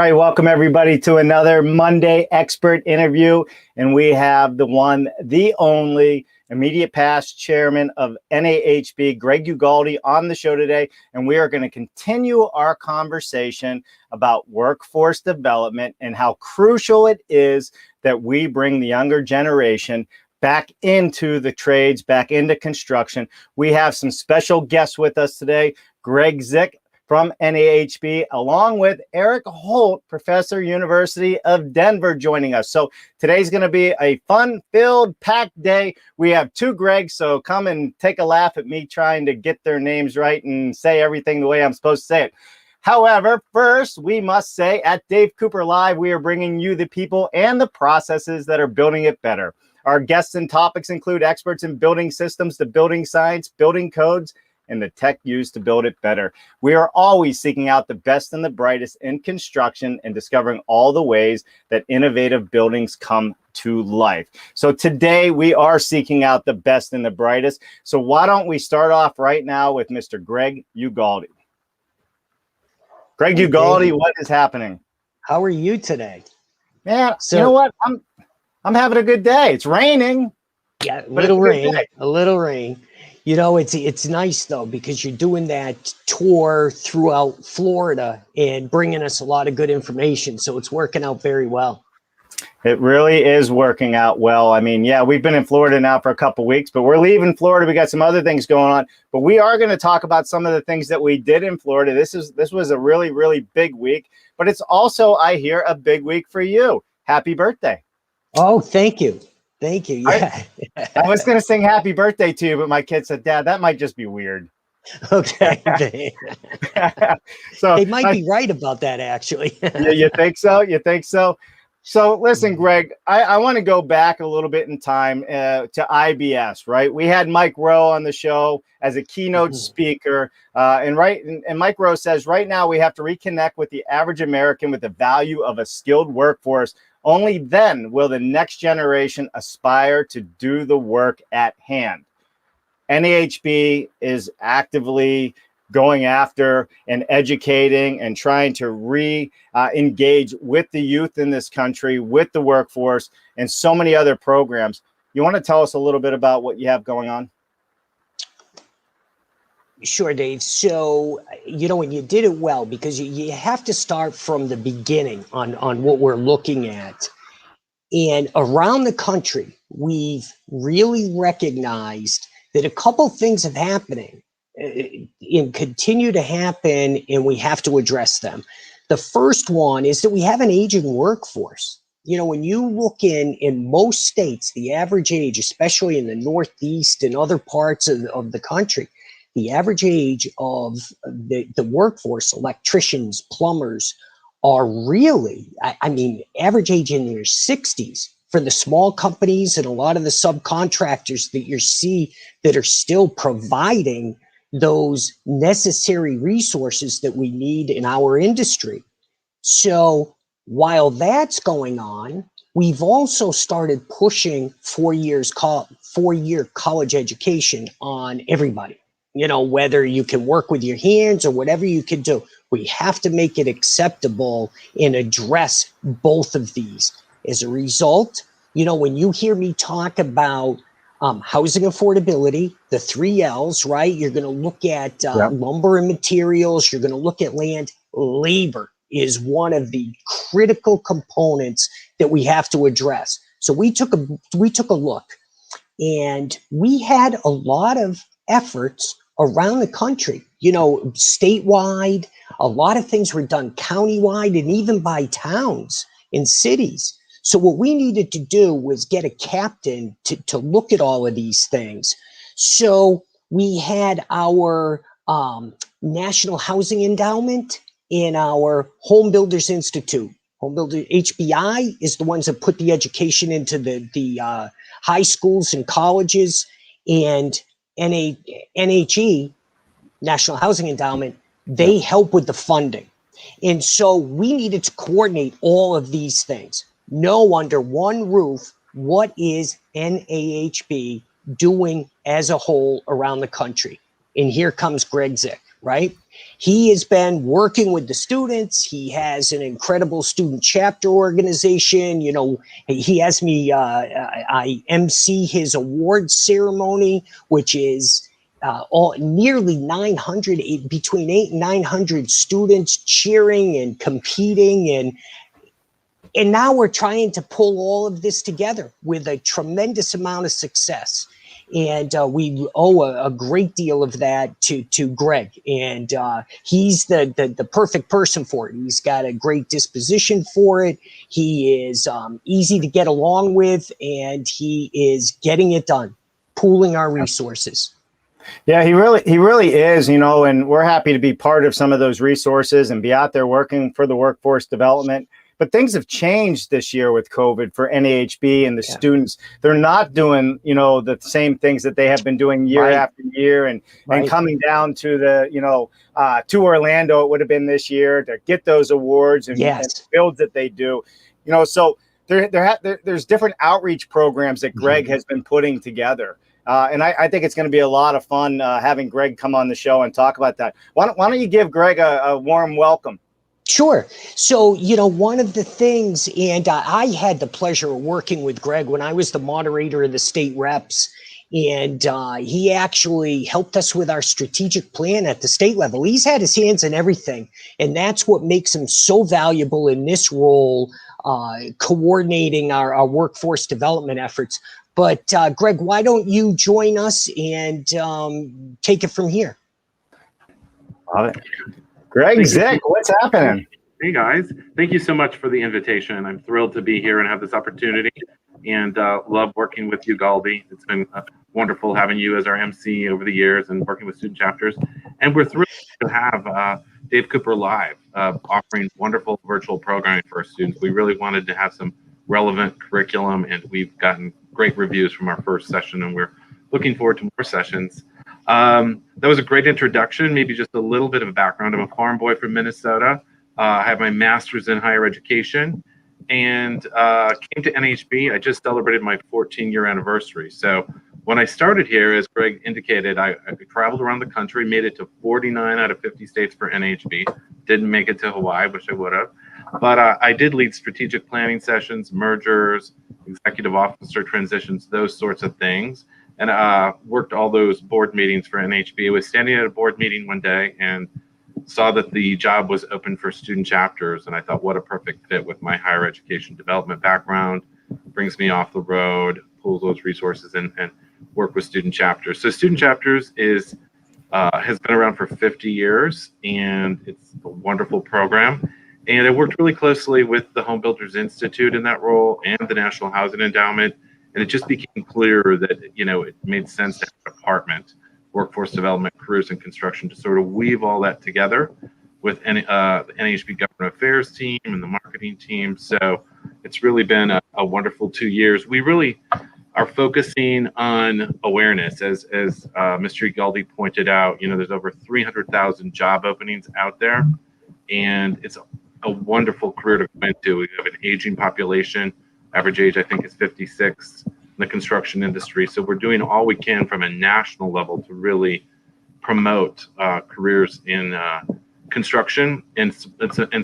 right, welcome everybody to another Monday expert interview. And we have the one, the only immediate past chairman of NAHB, Greg Ugaldi, on the show today. And we are going to continue our conversation about workforce development and how crucial it is that we bring the younger generation back into the trades, back into construction. We have some special guests with us today, Greg Zick from NAHB, along with Eric Holt, Professor, University of Denver, joining us. So today's going to be a fun-filled, packed day. We have two Gregs, so come and take a laugh at me trying to get their names right and say everything the way I'm supposed to say it. However, first, we must say at Dave Cooper Live, we are bringing you the people and the processes that are building it better. Our guests and topics include experts in building systems, the building science, building codes, and the tech used to build it better. We are always seeking out the best and the brightest in construction and discovering all the ways that innovative buildings come to life. So today we are seeking out the best and the brightest. So why don't we start off right now with Mr. Greg Ugaldi. Greg Ugaldi, what is happening? How are you today? Man, you know what? I'm having a good day. It's raining. Yeah, a little rain. You know, it's nice though, because you're doing that tour throughout Florida and bringing us a lot of good information. So it's working out very well. It really is working out well. I mean, yeah, we've been in Florida now for a couple of weeks, but we're leaving Florida. We got some other things going on, but we are going to talk about some of the things that we did in Florida. This was a really, really big week, but it's also, I hear, a big week for you. Happy birthday. Oh, thank you. Thank you. Yeah. I was going to sing happy birthday to you, but my kid said, Dad, that might just be weird. Okay. So they might be right about that, actually. You think so? You think so? So listen, Greg, I want to go back a little bit in time to IBS, right? We had Mike Rowe on the show as a keynote speaker. And Mike Rowe says, right now we have to reconnect with the average American with the value of a skilled workforce. Only then will the next generation aspire to do the work at hand. NAHB is actively going after and educating and trying to re-engage with the youth in this country, with the workforce, and so many other programs. You want to tell us a little bit about what you have going on? Sure, Dave. So, you know, and you did it well, because you have to start from the beginning on what we're looking at. And around the country, we've really recognized that a couple things have happening and continue to happen, and we have to address them. The first one is that we have an aging workforce. You know, when you look in most states, the average age, especially in the Northeast and other parts of the country, the average age of the workforce, electricians, plumbers, are really, I mean, average age in their 60s for the small companies and a lot of the subcontractors that you see that are still providing those necessary resources that we need in our industry. So while that's going on, we've also started pushing 4-year college education on everybody. You know, whether you can work with your hands or whatever you can do, we have to make it acceptable and address both of these. As a result, you know, when you hear me talk about housing affordability, the 3 L's, right? You're going to look at lumber and materials. You're going to look at land. Labor is one of the critical components that we have to address. So we took a look, and we had a lot of efforts around the country, you know, statewide. A lot of things were done countywide and even by towns and cities. So what we needed to do was get a captain to look at all of these things. So we had our National Housing Endowment and our Home Builders Institute. Home Builder HBI is the ones that put the education into the high schools and colleges, and NHE, National Housing Endowment, they help with the funding. And so we needed to coordinate all of these things, know under one roof what is NAHB doing as a whole around the country. And here comes Greg Zick. right? He has been working with the students. He has an incredible student chapter organization. You know, he has me, I MC his awards ceremony, which is nearly 900, between 800 and 900 students cheering and competing. And now we're trying to pull all of this together with a tremendous amount of success. And we owe a great deal of that to Greg. And he's the perfect person for it. He's got a great disposition for it. He is easy to get along with, and he is getting it done, pooling our resources. Yeah, he really is, you know, and we're happy to be part of some of those resources and be out there working for the workforce development. But things have changed this year with COVID for NAHB and the students. They're not doing, you know, the same things that they have been doing year after year, and coming down to the, you know, to Orlando, it would have been this year, to get those awards and builds that they do, you know. So there's different outreach programs that Greg has been putting together. And I think it's going to be a lot of fun having Greg come on the show and talk about that. Why don't you give Greg a warm welcome? Sure. So, you know, one of the things, and I had the pleasure of working with Greg when I was the moderator of the state reps, and he actually helped us with our strategic plan at the state level. He's had his hands in everything, and that's what makes him so valuable in this role, coordinating our workforce development efforts. But Greg, why don't you join us and take it from here? Love it. Greg Zick, what's happening? Hey guys, thank you so much for the invitation. I'm thrilled to be here and have this opportunity, and love working with you, Galdi. It's been wonderful having you as our MC over the years and working with student chapters. And we're thrilled to have Dave Cooper live, offering wonderful virtual programming for our students. We really wanted to have some relevant curriculum, and we've gotten great reviews from our first session, and we're looking forward to more sessions. That was a great introduction. Maybe just a little bit of a background. I'm a farm boy from Minnesota. I have my master's in higher education, and came to NHB. I just celebrated my 14-year anniversary. So when I started here, as Greg indicated, I traveled around the country, made it to 49 out of 50 states for NHB. Didn't make it to Hawaii, wish I would have. But I did lead strategic planning sessions, mergers, executive officer transitions, those sorts of things. And worked all those board meetings for NHB. I was standing at a board meeting one day and saw that the job was open for student chapters. And I thought, what a perfect fit with my higher education development background. Brings me off the road, pulls those resources and work with student chapters. So student chapters has been around for 50 years, and it's a wonderful program. And I worked really closely with the Home Builders Institute in that role and the National Housing Endowment. And it just became clear that, you know, it made sense to have a department, workforce development, careers and construction, to sort of weave all that together with the NHB Government Affairs team and the marketing team. So it's really been a wonderful 2 years. We really are focusing on awareness. As Mr. Galdi pointed out, you know, there's over 300,000 job openings out there, and it's a wonderful career to go into. We have an aging population. Average age, I think, is 56 in the construction industry. So we're doing all we can from a national level to really promote careers in construction and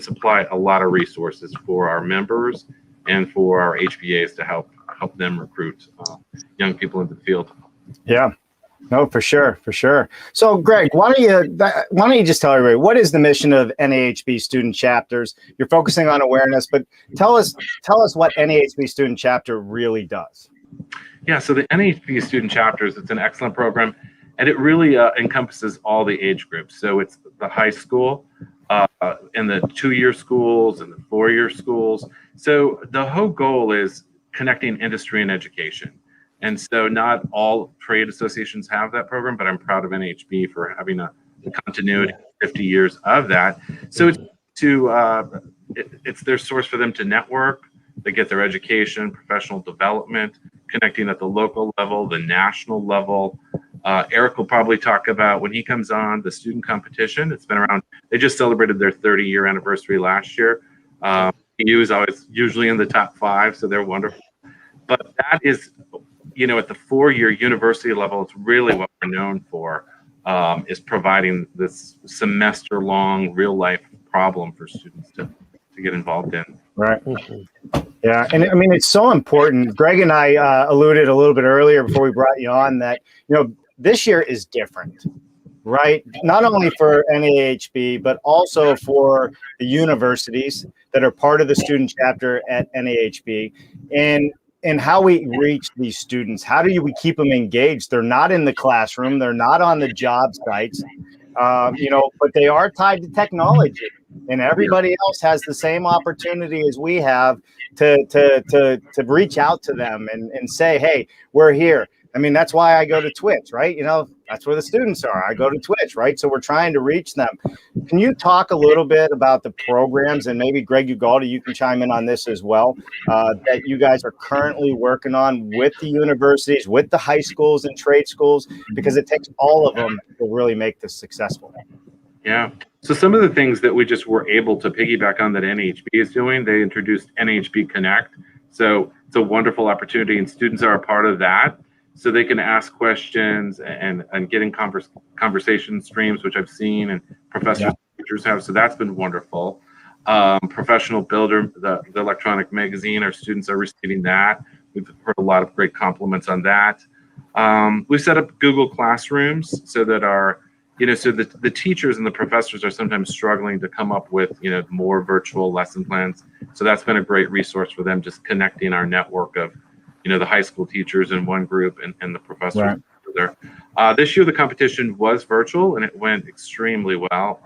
supply a lot of resources for our members and for our HBAs to help them recruit young people into the field. Yeah. No, for sure. So, Greg, why don't you just tell everybody, what is the mission of NAHB student chapters? You're focusing on awareness, but tell us what NAHB student chapter really does. Yeah, so the NAHB student chapters, it's an excellent program, and it really encompasses all the age groups. So it's the high school, and the 2-year schools and the 4-year schools. So the whole goal is connecting industry and education. And so not all trade associations have that program, but I'm proud of NHB for having the continuity, 50 years of that. So it's their source for them to network. They get their education, professional development, connecting at the local level, the national level. Eric will probably talk about, when he comes on, the student competition. It's been around. They just celebrated their 30-year anniversary last year. EU is always usually in the top 5, so they're wonderful. But that is, you know, at the 4-year university level, it's really what we're known for. is providing this semester-long real-life problem for students to get involved in. Right. Yeah. And I mean, it's so important. Greg and I alluded a little bit earlier before we brought you on that, this year is different, right? Not only for NAHB, but also for the universities that are part of the student chapter at NAHB. And how we reach these students. How do we keep them engaged? They're not in the classroom. They're not on the job sites, but they are tied to technology. And everybody else has the same opportunity as we have to reach out to them and say, hey, we're here. I mean, that's why I go to Twitch, right? That's where the students are. I go to Twitch, right? So we're trying to reach them. Can you talk a little bit about the programs, and maybe Greg Ugaldi, you can chime in on this as well, that you guys are currently working on with the universities, with the high schools and trade schools, because it takes all of them to really make this successful. Yeah. So some of the things that we just were able to piggyback on that NAHB is doing, they introduced NAHB Connect. So it's a wonderful opportunity, and students are a part of that. So they can ask questions and get in conversation streams, which I've seen, and professors and teachers have. So that's been wonderful. Professional Builder, the electronic magazine, our students are receiving that. We've heard a lot of great compliments on that. We've set up Google Classrooms so that so the teachers and the professors are sometimes struggling to come up with, more virtual lesson plans. So that's been a great resource for them, just connecting our network of, the high school teachers in one group and the professors there. This year, the competition was virtual, and it went extremely well.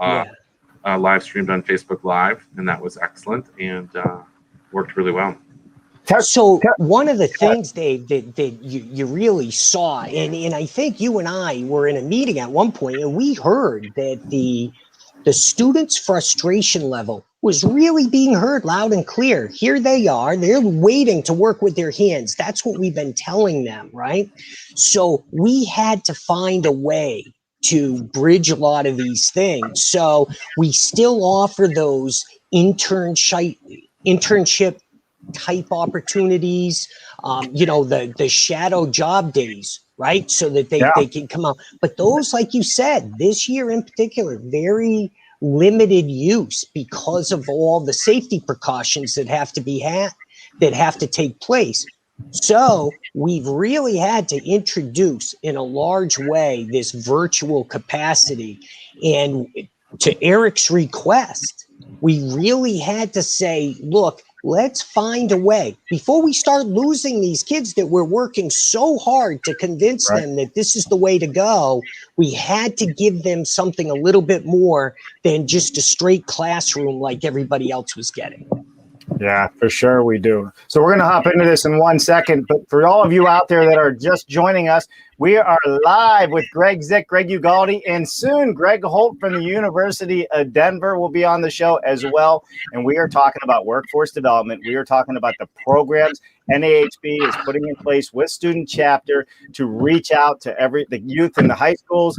Live streamed on Facebook Live, and that was excellent and worked really well. So one of the things, Dave, that you really saw, and I think you and I were in a meeting at one point, and we heard that the students' frustration level was really being heard loud and clear. Here they are, they're waiting to work with their hands. That's what we've been telling them, right? So we had to find a way to bridge a lot of these things. So we still offer those internship type opportunities, the shadow job days, right? So that they can come out. But those, like you said, this year in particular, very limited use because of all the safety precautions that have to take place. So we've really had to introduce in a large way this virtual capacity. And to Eric's request, we really had to say, look, let's find a way before we start losing these kids that we're working so hard to convince them that this is the way to go. We had to give them something a little bit more than just a straight classroom like everybody else was getting. Yeah, for sure we do. So we're going to hop into this in 1 second. But for all of you out there that are just joining us, we are live with Greg Zick, Greg Ugaldi, and soon Greg Holt from the University of Denver will be on the show as well. And we are talking about workforce development. We are talking about the programs NAHB is putting in place with student chapter to reach out to the youth in the high schools,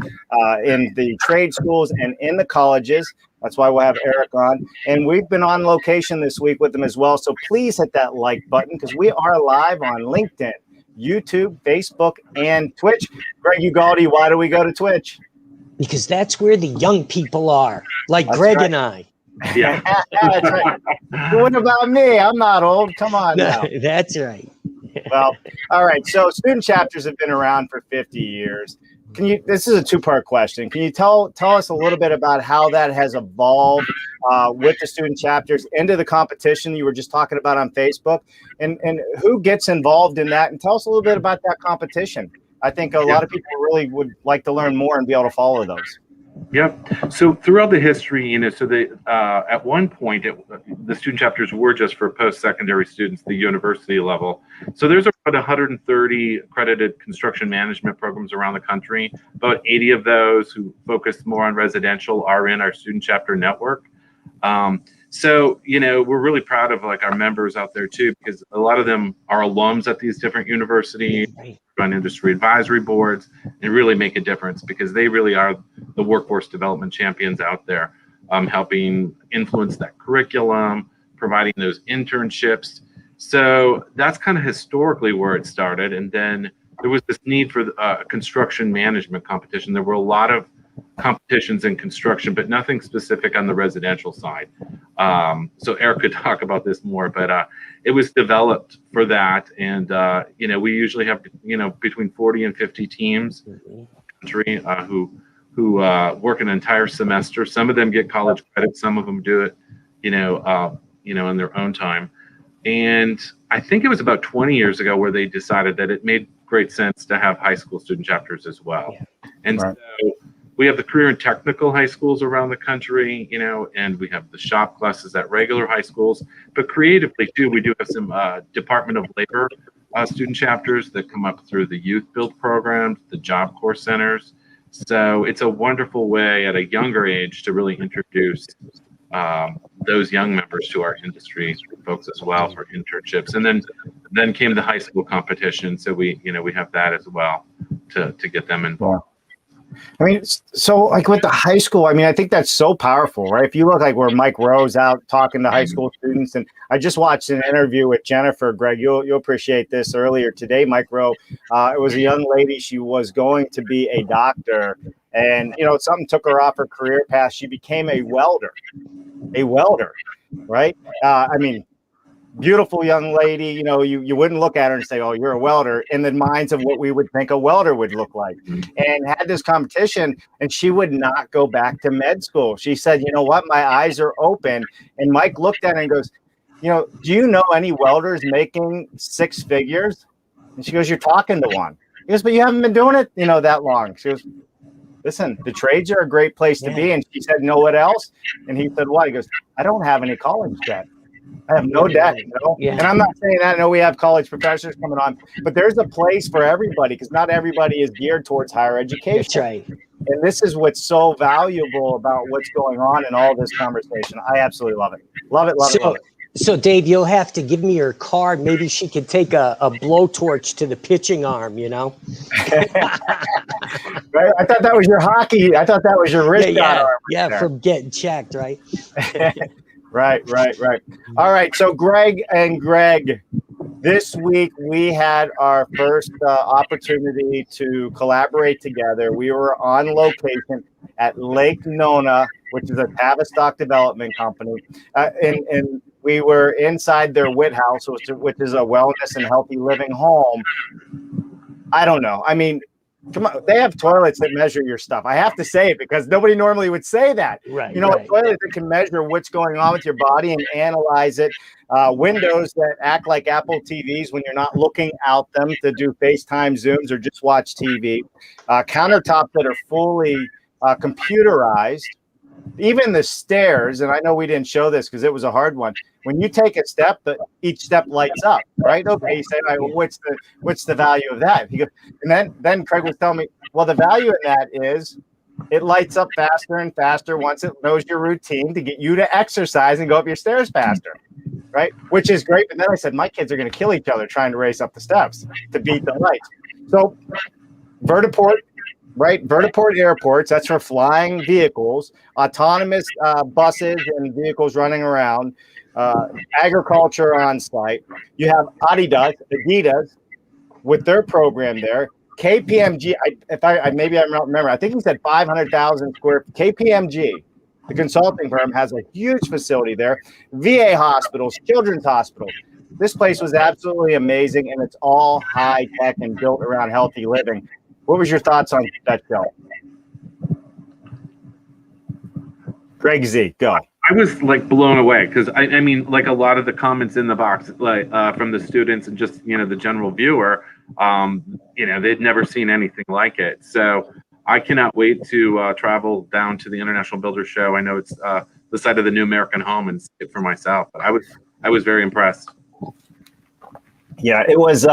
in the trade schools, and in the colleges. That's why we'll have Eric on. And we've been on location this week with them as well. So please hit that like button because we are live on LinkedIn, YouTube, Facebook, and Twitch. Greg Ugaldi, why do we go to Twitch? Because that's where the young people are, like That's Greg right. and I. Yeah. That's right. What about me? I'm not old. Come on now. That's right. Well, all right. So student chapters have been around for 50 years. This is a two-part question. Can you tell us a little bit about how that has evolved with the student chapters into the competition you were just talking about on Facebook, and who gets involved in that? And tell us a little bit about that competition. I think a lot of people really would like to learn more and be able to follow those. Yep. So throughout the history, at one point, the student chapters were just for post-secondary students, the university level. So there's about 130 accredited construction management programs around the country. About 80 of those who focus more on residential are in our student chapter network. So, we're really proud of our members out there too, because a lot of them are alums at these different universities, run industry advisory boards, and really make a difference because they really are the workforce development champions out there, helping influence that curriculum, providing those internships. So that's kind of historically where it started. And then there was this need for a construction management competition. There were a lot of competitions in construction, but nothing specific on the residential side. So Eric could talk about this more, but it was developed for that. And, we usually have, between 40 and 50 teams country who work an entire semester. Some of them get college credit. Some of them do it, in their own time. And I think it was about 20 years ago where they decided that it made great sense to have high school student chapters as well. Yeah. And so we have the career and technical high schools around the country, and we have the shop classes at regular high schools. But creatively, too, we do have some Department of Labor student chapters that come up through the youth build programs, the Job Corps centers. So it's a wonderful way at a younger age to really introduce those young members to our industry folks as well for internships. And then came the high school competition. So we have that as well to get them involved. I mean, so like with the high school, I mean, I think that's so powerful, right? If you look like where Mike Rowe's out talking to high school students, and I just watched an interview with Jennifer, Greg, you'll appreciate this earlier today, Mike Rowe. It was a young lady. She was going to be a doctor, and, something took her off her career path. She became a welder, right? I mean, beautiful young lady, you wouldn't look at her and say, oh, you're a welder, in the minds of what we would think a welder would look like. And had this competition, and she would not go back to med school. She said, you know what, my eyes are open. And Mike looked at her and goes, do you know any welders making six figures? And she goes, you're talking to one. He goes, but you haven't been doing it, that long. She goes, listen, the trades are a great place to be. And she said, know what else? And he said, what? He goes, I don't have any college debt. I have no debt, Yeah. And I'm not saying that. I know we have college professors coming on, but there's a place for everybody, because not everybody is geared towards higher education. That's right. And this is what's so valuable about what's going on in all this conversation. I absolutely love it. Love it. So Dave, you'll have to give me your card. Maybe she could take a blowtorch to the pitching arm, Right? I thought that was your hockey. I thought that was your wrist guard arm. Yeah, from getting checked, right? Right. All right. So Greg, this week we had our first opportunity to collaborate together. We were on location at Lake Nona, which is a Tavistock development company, and we were inside their WIT house, which is a wellness and healthy living home. I don't know. I mean, come on, they have toilets that measure your stuff. I have to say it because nobody normally would say that. Right. A toilet that can measure what's going on with your body and analyze it. Windows that act like Apple TVs when you're not looking out them to do FaceTime Zooms or just watch TV. Countertops that are fully computerized. Even the stairs, and I know we didn't show this because it was a hard one. When you take a step, each step lights up, right? Okay, you say, all right, well, what's the value of that? He goes, and then Craig was telling me, well, the value in that is it lights up faster and faster once it knows your routine to get you to exercise and go up your stairs faster, right? Which is great. But then I said, my kids are going to kill each other trying to race up the steps to beat the lights. So Vertiport. Right, vertiport airports, that's for flying vehicles, autonomous buses and vehicles running around, agriculture on site. You have Adidas with their program there. KPMG, maybe I'm not remember, I think he said 500,000 square. KPMG, the consulting firm, has a huge facility there. VA hospitals, children's hospitals. This place was absolutely amazing, and it's all high tech and built around healthy living. What was your thoughts on that show? Greg Z, go. I was blown away because I mean, a lot of the comments in the box, from the students and just, the general viewer, they'd never seen anything like it. So I cannot wait to travel down to the International Builders Show. I know it's the site of the New American Home and see it for myself. But I was very impressed. Yeah, it was,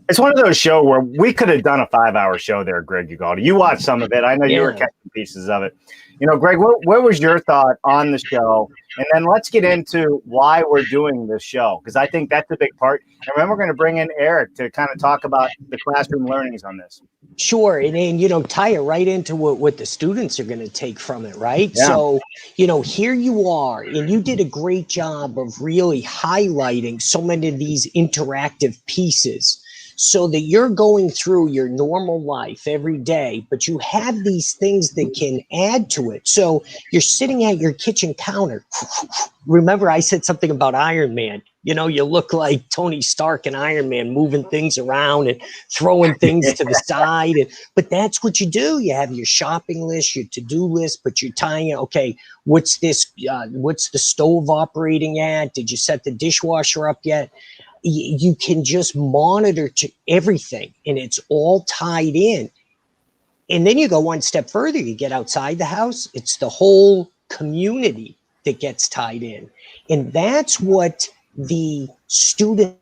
it's one of those shows where we could have done a 5-hour show there, Greg Ugaldi. You watched some of it. I know you were catching pieces of it. Greg, what was your thought on the show? And then let's get into why we're doing this show, because I think that's a big part. And then we're going to bring in Eric to kind of talk about the classroom learnings on this. Sure. And tie it right into what the students are going to take from it, right? Yeah. So, here you are, and you did a great job of really highlighting so many of these interactive pieces. so that you're going through your normal life every day, but you have these things that can add to it. So you're sitting at your kitchen counter. Remember, I said something about Iron Man. You know, you look like Tony Stark and Iron Man, moving things around and throwing things to the side. But that's what you do. You have your shopping list, your to-do list, but you're tying it. Okay, what's this? What's the stove operating at? Did you set the dishwasher up yet? You can just monitor to everything, and it's all tied in. And then you go one step further. You get outside the house. It's the whole community that gets tied in. And that's what the student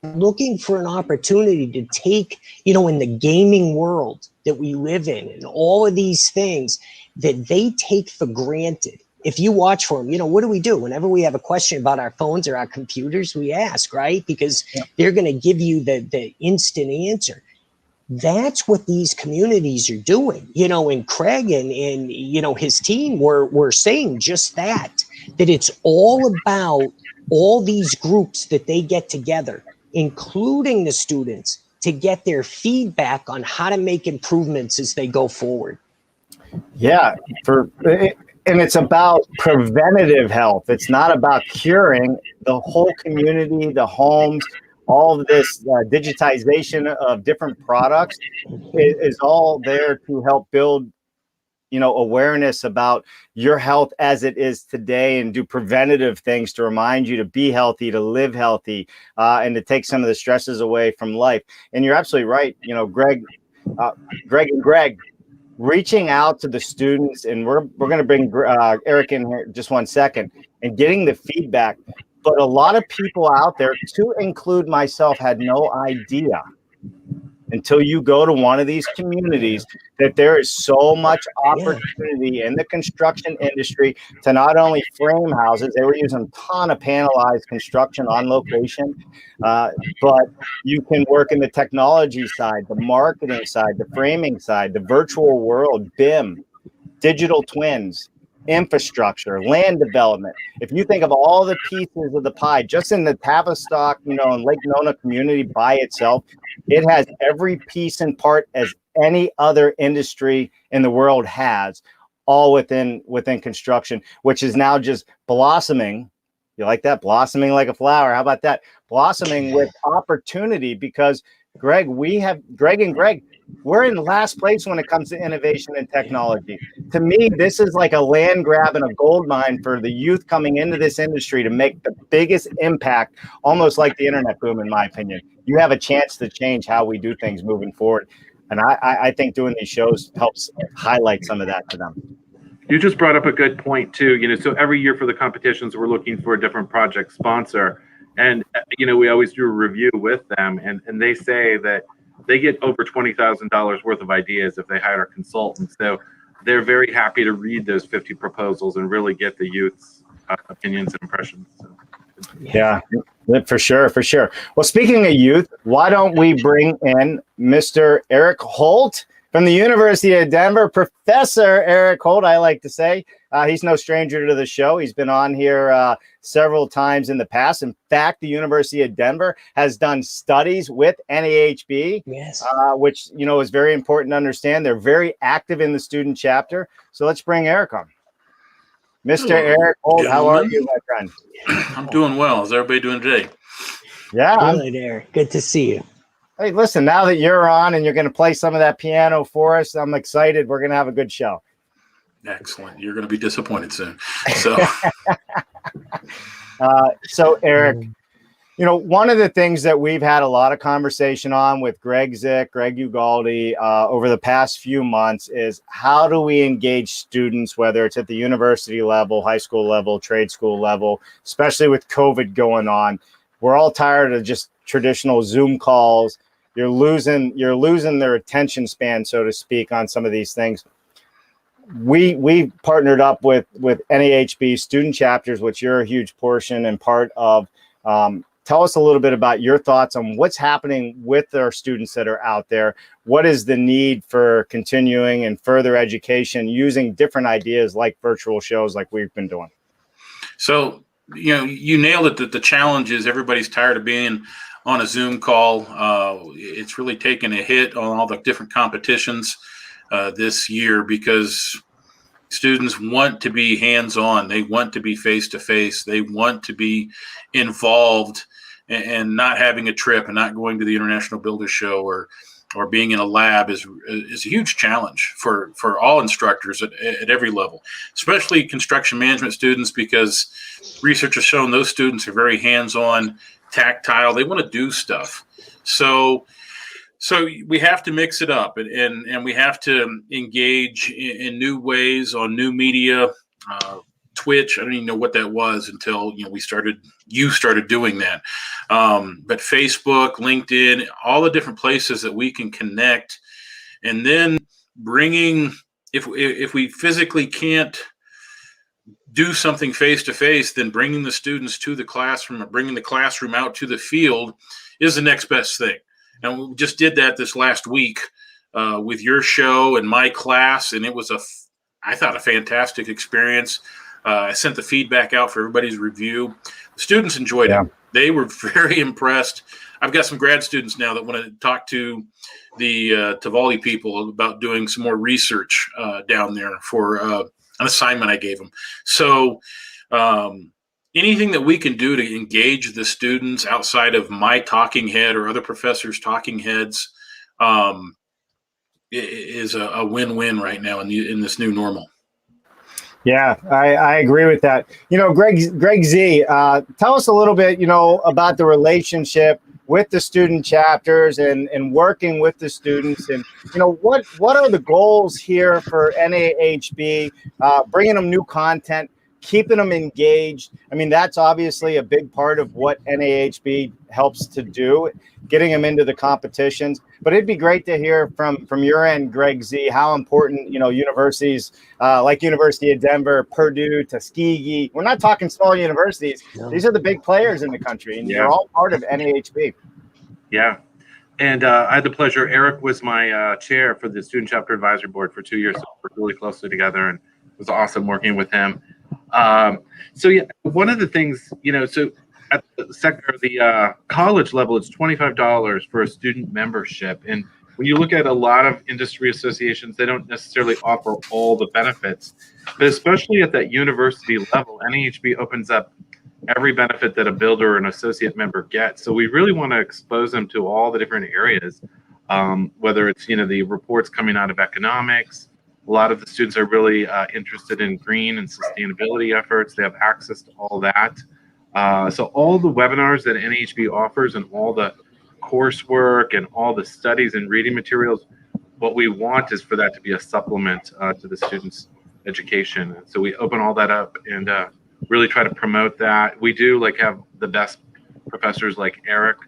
looking for, an opportunity to take, you know, in the gaming world that we live in and all of these things that they take for granted. If you watch for them, you know, what do we do? Whenever we have a question about our phones or our computers, we ask, right? Because they're going to give you the instant answer. That's what these communities are doing, you know, and Craig and you know, his team were saying just that it's all about all these groups that they get together, including the students, to get their feedback on how to make improvements as they go forward. Yeah, and it's about preventative health. It's not about curing. The whole community, the homes, all of this digitization of different products is all there to help build, you know, awareness about your health as it is today, and do preventative things to remind you to be healthy, to live healthy, and to take some of the stresses away from life. And you're absolutely right. You know, Greg and Greg, reaching out to the students, and we're going to bring Eric in here just one second, and getting the feedback. But a lot of people out there, to include myself, had no idea until you go to one of these communities that there is so much opportunity in the construction industry to not only frame houses. They were using a ton of panelized construction on location, but you can work in the technology side, the marketing side, the framing side, the virtual world, BIM, digital twins, infrastructure, land development. If you think of all the pieces of the pie, just in the Tavistock, you know, and Lake Nona community by itself, it has every piece and part as any other industry in the world has, all within construction, which is now just blossoming. You like that? Blossoming like a flower. How about that? Blossoming with opportunity, because Greg and Greg, we're in last place when it comes to innovation and technology. To me, this is like a land grab and a gold mine for the youth coming into this industry to make the biggest impact, almost like the internet boom, in my opinion. You have a chance to change how we do things moving forward. And I think doing these shows helps highlight some of that to them. You just brought up a good point too. You know, so every year for the competitions, we're looking for a different project sponsor. And, you know, we always do a review with them, and they say that they get over $20,000 worth of ideas if they hire a consultant. So they're very happy to read those 50 proposals and really get the youth's opinions and impressions. So. Yeah, for sure. Well, speaking of youth, why don't we bring in Mr. Eric Holt from the University of Denver? Professor Eric Holt, I like to say. He's no stranger to the show. He's been on here several times in the past. In fact, the University of Denver has done studies with NAHB, which, you know, is very important to understand. They're very active in the student chapter. So let's bring Eric on. Mr. Eric Holt, how are you, my friend? I'm doing well. How's everybody doing today? Yeah. Good, Eric. Good to see you. Hey, listen, now that you're on and you're going to play some of that piano for us, I'm excited. We're going to have a good show. Excellent. You're going to be disappointed soon. So, so Eric, you know, one of the things that we've had a lot of conversation on with Greg Ugaldi, over the past few months is how do we engage students, whether it's at the university level, high school level, trade school level, especially with COVID going on. We're all tired of just traditional Zoom calls. You're losing their attention span, so to speak, on some of these things. We partnered up with NAHB student chapters, which you're a huge portion and part of. Tell us a little bit about your thoughts on what's happening with our students that are out there. What is the need for continuing and further education using different ideas like virtual shows like we've been doing? So, you know, you nailed it, that the challenge is everybody's tired of being on a Zoom call. It's really taken a hit on all the different competitions this year because students want to be hands-on. They want to be face-to-face. They want to be involved, and not having a trip and not going to the International Builder Show or being in a lab is a huge challenge for all instructors at every level, especially construction management students, because research has shown those students are very hands-on, tactile. They want to do stuff. So we have to mix it up, and we have to engage in new ways on new media. Twitch, I don't even know what that was until you started doing that. But Facebook, LinkedIn, all the different places that we can connect, and then bringing, if we physically can't do something face to face, then bringing the students to the classroom or bringing the classroom out to the field is the next best thing. And we just did that this last week with your show and my class, and it was I thought, a fantastic experience. I sent the feedback out for everybody's review. The students enjoyed it. They were very impressed. I've got some grad students now that want to talk to the Tavali people about doing some more research down there for an assignment I gave them. So anything that we can do to engage the students outside of my talking head or other professors' talking heads is a win-win right now in this new normal. Yeah, I agree with that. Greg Z, tell us a little bit, about the relationship with the student chapters and working with the students, and what are the goals here for NAHB, bringing them new content, keeping them engaged. I mean, that's obviously a big part of what NAHB helps to do, getting them into the competitions. But it'd be great to hear from your end, Greg Z, how important, universities like University of Denver, Purdue, Tuskegee, we're not talking small universities. No. These are the big players in the country, and they're all part of NAHB. Yeah. And I had the pleasure, Eric was my chair for the Student Chapter Advisory Board for 2 years. So we worked really closely together, and it was awesome working with him. One of the things, so at the college level, it's $25 for a student membership. And when you look at a lot of industry associations, they don't necessarily offer all the benefits, but especially at that university level, NAHB opens up every benefit that a builder or an associate member gets. So we really want to expose them to all the different areas, whether it's, the reports coming out of economics. A lot of the students are really interested in green and sustainability efforts. They have access to all that. So all the webinars that NAHB offers and all the coursework and all the studies and reading materials, what we want is for that to be a supplement to the students' education. So we open all that up and really try to promote that. We do have the best professors like Eric.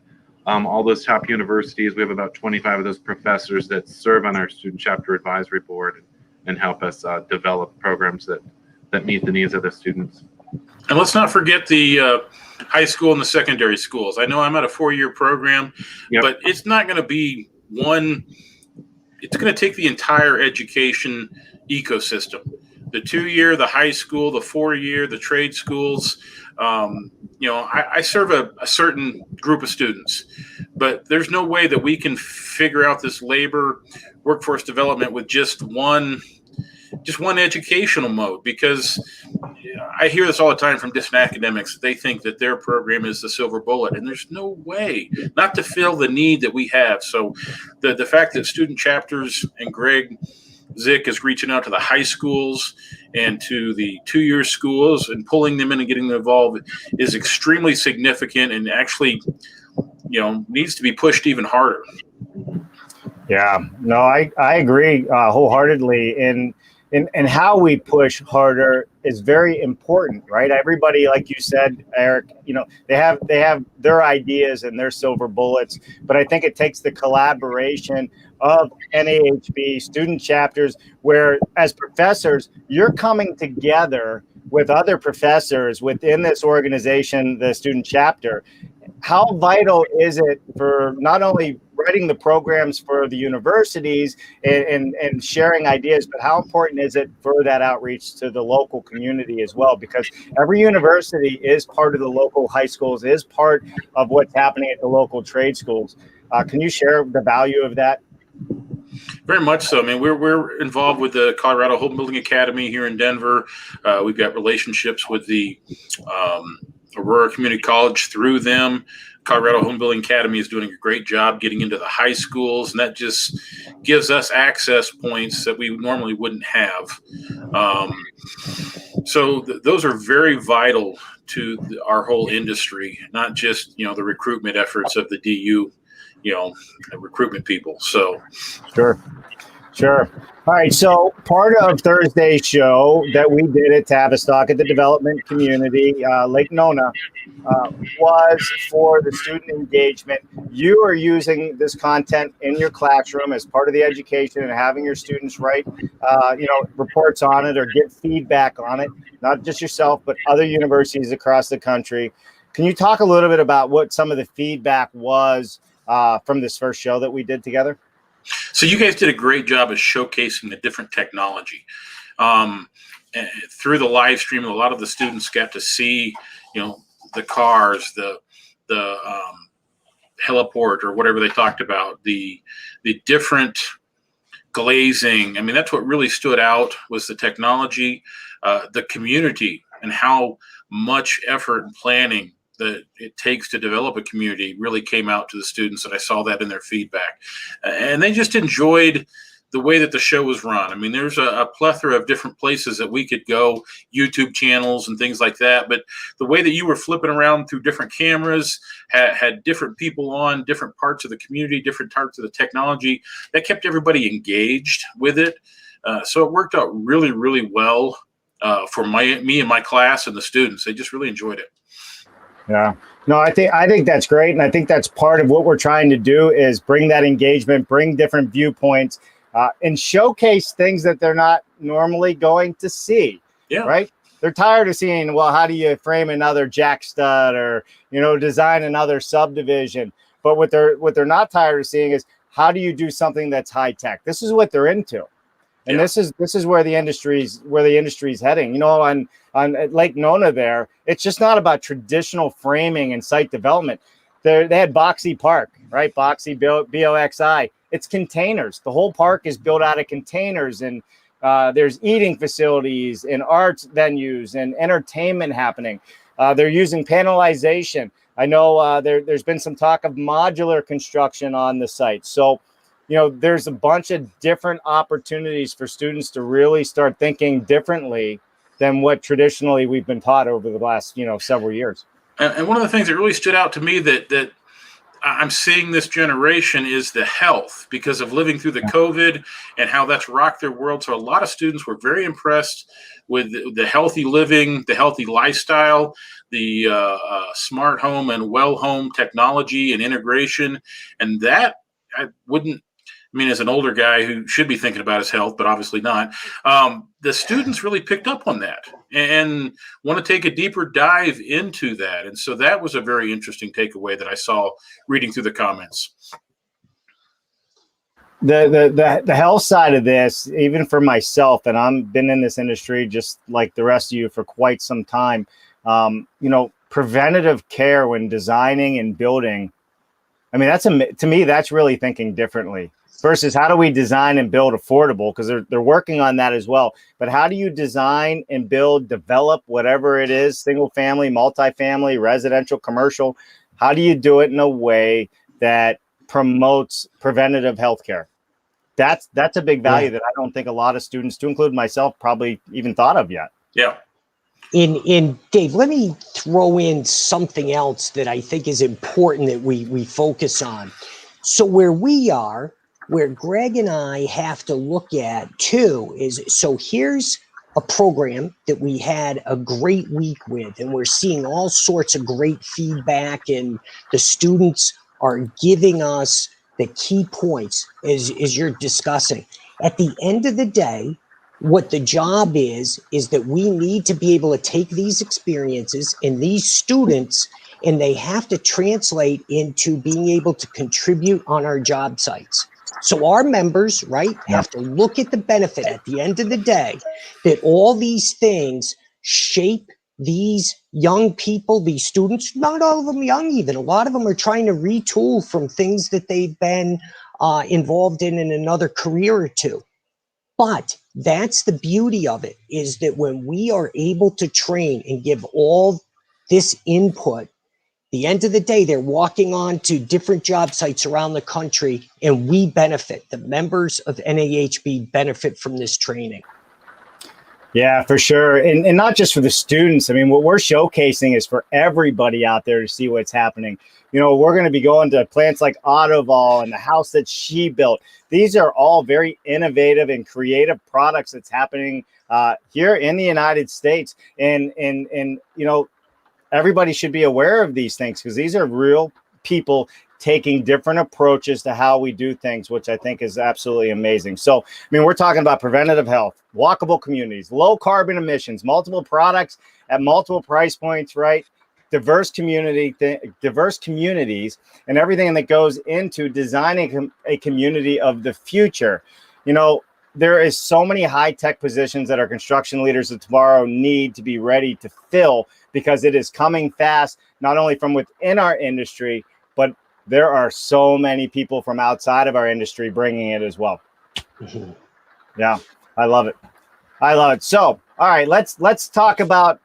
All those top universities, we have about 25 of those professors that serve on our Student Chapter Advisory Board and help us develop programs that meet the needs of the students. And let's not forget the high school and the secondary schools. I know I'm at a 4-year program, but it's not going to be one. It's going to take the entire education ecosystem. The 2-year, the high school, the 4-year, the trade schools. I serve a certain group of students, but there's no way that we can figure out this labor workforce development with just one educational mode, because I hear this all the time from distant academics. They think that their program is the silver bullet, and there's no way, not to fill the need that we have. So the fact that student chapters and Greg Zick is reaching out to the high schools and to the 2-year schools and pulling them in and getting them involved is extremely significant, and actually, needs to be pushed even harder. Yeah, no, I agree wholeheartedly. And how we push harder is very important, right? Everybody, like you said, Eric, they have their ideas and their silver bullets, but I think it takes the collaboration of NAHB student chapters, where as professors, you're coming together with other professors within this organization, the student chapter. How vital is it for not only writing the programs for the universities and sharing ideas, but how important is it for that outreach to the local community as well? Because every university is part of the local high schools, is part of what's happening at the local trade schools. Can you share the value of that? Very much so. I mean, we're involved with the Colorado Home Building Academy here in Denver. We've got relationships with the Aurora Community College through them. Colorado Home Building Academy is doing a great job getting into the high schools, and that just gives us access points that we normally wouldn't have. So those are very vital to our whole industry, not just, the recruitment efforts of the DU, recruitment people. So Sure. All right. So part of Thursday's show that we did at Tavistock at the development community, Lake Nona, was for the student engagement. You are using this content in your classroom as part of the education and having your students write, reports on it or give feedback on it, not just yourself, but other universities across the country. Can you talk a little bit about what some of the feedback was from this first show that we did together? So you guys did a great job of showcasing the different technology. Through the live stream, a lot of the students got to see, the cars, the heliport or whatever they talked about, the different glazing. I mean, that's what really stood out was the technology, the community, and how much effort and planning that it takes to develop a community really came out to the students, and I saw that in their feedback. And they just enjoyed the way that the show was run. I mean, there's a plethora of different places that we could go, YouTube channels and things like that, but the way that you were flipping around through different cameras, had different people on, different parts of the community, different parts of the technology, that kept everybody engaged with it. So it worked out really, really well for me and my class and the students. They just really enjoyed it. Yeah, no, I think that's great. And I think that's part of what we're trying to do is bring that engagement, bring different viewpoints, and showcase things that they're not normally going to see. Yeah. Right. They're tired of seeing, well, how do you frame another jack stud or, design another subdivision? But what they're not tired of seeing is how do you do something that's high tech? This is what they're into. And this is where the industry's heading. On Lake Nona there, it's just not about traditional framing and site development. They had Boxy Park, right? Boxy, BOXI. It's containers. The whole park is built out of containers, and there's eating facilities and arts venues and entertainment happening. They're using panelization. I know there's been some talk of modular construction on the site. So there's a bunch of different opportunities for students to really start thinking differently than what traditionally we've been taught over the last, several years. And one of the things that really stood out to me that I'm seeing this generation is the health because of living through the COVID and how that's rocked their world. So a lot of students were very impressed with the healthy living, the healthy lifestyle, the smart home and well home technology and integration. And that as an older guy who should be thinking about his health, but obviously not, the students really picked up on that and want to take a deeper dive into that. And so that was a very interesting takeaway that I saw reading through the comments. The health side of this, even for myself, and I've been in this industry just like the rest of you for quite some time, preventative care when designing and building, to me, that's really thinking differently versus how do we design and build affordable? Because they're working on that as well. But how do you design and develop whatever it is, single family, multifamily, residential, commercial? How do you do it in a way that promotes preventative healthcare? That's a big value that I don't think a lot of students, to include myself, probably even thought of yet. Yeah. In Dave, let me throw in something else that I think is important that we focus on. So where Greg and I have to look at too is, so here's a program that we had a great week with, and we're seeing all sorts of great feedback, and the students are giving us the key points as you're discussing. At the end of the day, what the job is that we need to be able to take these experiences and these students and they have to translate into being able to contribute on our job sites. So our members, right, have to look at the benefit at the end of the day, that all these things shape these young people, these students. Not all of them young even. A lot of them are trying to retool from things that they've been involved in another career or two. But that's the beauty of it, is that when we are able to train and give all this input, the end of the day, they're walking on to different job sites around the country, and we benefit. The members of NAHB benefit from this training. Yeah, for sure. And not just for the students. I mean, what we're showcasing is for everybody out there to see what's happening. You know, we're going to be going to plants like Autoval and the house that she built. These are all very innovative and creative products that's happening here in the United States. And you know, everybody should be aware of these things, because these are real people taking different approaches to how we do things, which I think is absolutely amazing. So, I mean, we're talking about preventative health, walkable communities, low carbon emissions, multiple products at multiple price points, right? Diverse communities, and everything that goes into designing a community of the future. You know, there is so many high-tech positions that our construction leaders of tomorrow need to be ready to fill, because it is coming fast, not only from within our industry, but there are so many people from outside of our industry bringing it as well. Mm-hmm. Yeah, I love it. I love it. So, all right, let's talk about,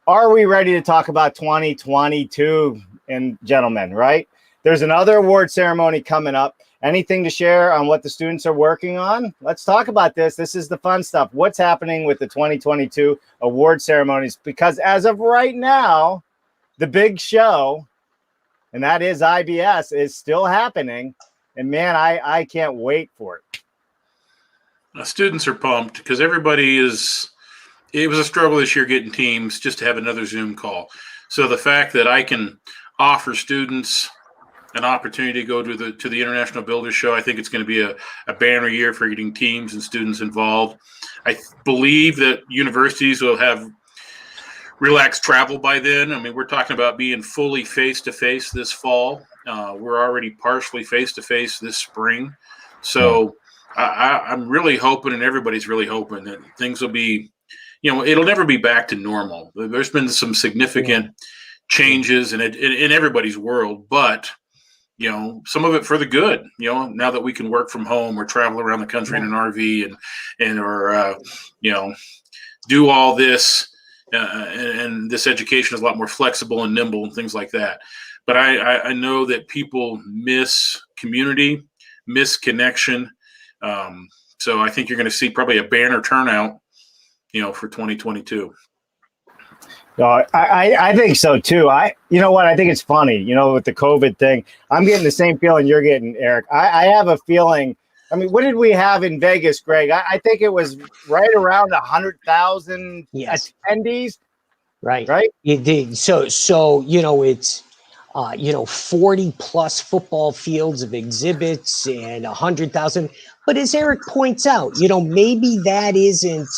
are we ready to talk about 2022? And gentlemen, right? There's another award ceremony coming up. Anything to share on what the students are working on? Let's talk about this. This is the fun stuff. What's happening with the 2022 award ceremonies? Because as of right now, the big show, and that is IBS, is still happening. And man, I can't wait for it. Students are pumped because it was a struggle this year getting teams just to have another Zoom call. So the fact that I can offer students an opportunity to go to the International Builders Show, I think it's going to be a banner year for getting teams and students involved. I believe that universities will have relaxed travel by then. I mean, we're talking about being fully face-to-face this fall. We're already partially face-to-face this spring. So I'm really hoping, and everybody's really hoping, that things will be, you know, it'll never be back to normal. There's been some significant changes in everybody's world, but you know, some of it for the good. You know, now that we can work from home or travel around the country in an RV or you know, do all this, and this education is a lot more flexible and nimble and things like that. But I know that people miss community, miss connection. So I think you're going to see probably a banner turnout, you know, for 2022. I think so too. You know what? I think it's funny, you know, with the COVID thing, I'm getting the same feeling you're getting, Eric. I have a feeling. I mean, what did we have in Vegas, Greg? I think it was right around 100,000 attendees. Right. Right. It did. So, you know, it's, you know, 40 plus football fields of exhibits and 100,000. But as Eric points out, you know, maybe that isn't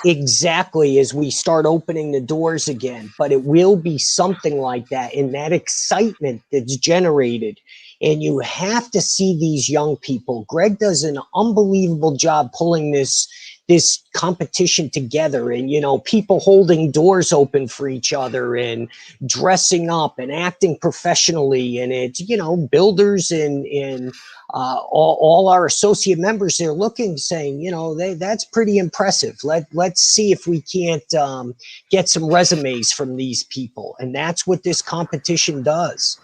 exactly as we start opening the doors again, but it will be something like that, in that excitement that's generated. And you have to see these young people. Greg does an unbelievable job pulling this competition together, and, you know, people holding doors open for each other and dressing up and acting professionally. And it's, you know, builders and all our associate members, they're looking, saying, you know, that's pretty impressive. Let's see if we can't get some resumes from these people. And that's what this competition does.